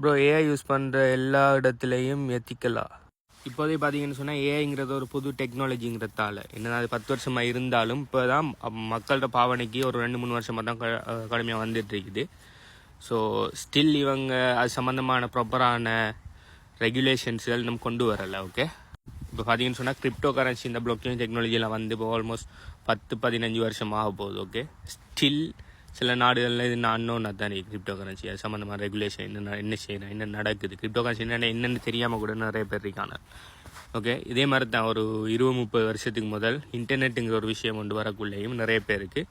Bro AI use பண்ணுற எல்லா இடத்துலையும் எத்திக்கலா இப்போதே பார்த்தீங்கன்னு சொன்னால் ஏஐங்கிறது ஒரு புது டெக்னாலஜிங்கிறதால என்னன்னா அது 10 வருஷமாக இருந்தாலும் இப்போ தான் மக்களோட பாவனைக்கு ஒரு 2-3 வருஷமாக தான் கடுமையாக வந்துட்டு இருக்குது. ஸோ ஸ்டில் இவங்க அது சம்மந்தமான ப்ராப்பரான ரெகுலேஷன்ஸ்கள் நம்ம கொண்டு வரலை. ஓகே, இப்போ பார்த்தீங்கன்னு சொன்னால் கிரிப்டோ கரன்சி இந்த பிளாக்செயின் டெக்னாலஜியில் வந்து இப்போ ஆல்மோஸ்ட் 10-15 வருஷம் ஆக போகுது. ஓகே, ஸ்டில் சில நாடுகளில் இது அன்னோன்னா தான் கிரிப்டோ கரன்சி அது சம்மந்தமான ரெகுலேஷன் என்ன செய்யணும், என்ன நடக்குது, கிரிப்டோ கரன்சி என்னென்னு தெரியாமல் கூட நிறைய பேர் இருக்காங்க. ஓகே, இதே மாதிரி தான் ஒரு 20-30 வருஷத்துக்கு முதல் இன்டர்நெட்டுங்கிற ஒரு விஷயம் கொண்டு வரக்குள்ளேயும் நிறைய பேருக்கு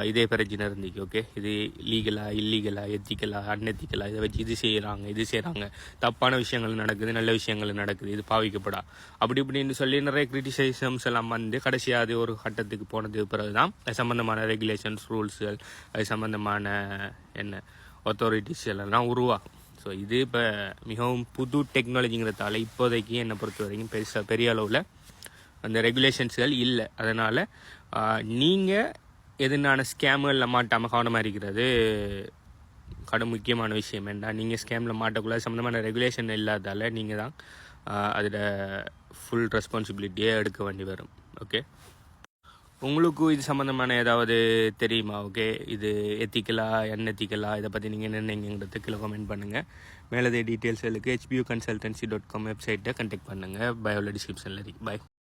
இதே பிரச்சனை இருந்துச்சு. ஓகே, இது லீகலா இல்லீகலா எத்திக்கலா அன்எத்திக்கலா இதை வச்சு இது செய்கிறாங்க தப்பான விஷயங்கள் நடக்குது, நல்ல விஷயங்கள் நடக்குது, இது பாவிக்கப்படா அப்படி இப்படின்னு சொல்லி நிறைய கிரிட்டிசைசம்ஸ் எல்லாம் வந்து கடைசியாக அது ஒரு கட்டத்துக்கு போனதுக்கு பிறகு தான் அது சம்மந்தமான ரெகுலேஷன்ஸ் ரூல்ஸுகள் அது சம்மந்தமான அத்தாரிட்டிஸ் எல்லாம் உருவாகும். ஸோ இது இப்போ மிகவும் புது டெக்னாலஜிங்கிறதால இப்போதைக்கு என்னை பொறுத்த வரைக்கும் பெரிய அளவில் அந்த ரெகுலேஷன்ஸ்கள் இல்லை. அதனால் நீங்கள் எதுனான ஸ்கேம்களில் மாட்டாமல் கவனமாக இருக்கிறது முக்கியமான விஷயம். வேண்டாம், நீங்கள் ஸ்கேமில் மாட்டக்குள்ள சம்மந்தமான ரெகுலேஷன் இல்லாதால் நீங்கள் தான் அதில் ஃபுல் ரெஸ்பான்சிபிலிட்டியே எடுக்க வேண்டி வரும். ஓகே, உங்களுக்கும் இது சம்மந்தமான ஏதாவது தெரியுமா? ஓகே, இது எத்திக்கலா அன்எத்திக்கலா இதை பற்றி நீங்கள் என்னங்கிறது கீழே கமெண்ட் பண்ணுங்கள். மேலதே டீட்டெயில்ஸ்களுக்கு hbuconsultancy.com வெப்சைட்டை கண்டெக்ட் பண்ணுங்கள். பயோல டிஸ்கிரிப்ஷனில் இருக்கு. பாய்.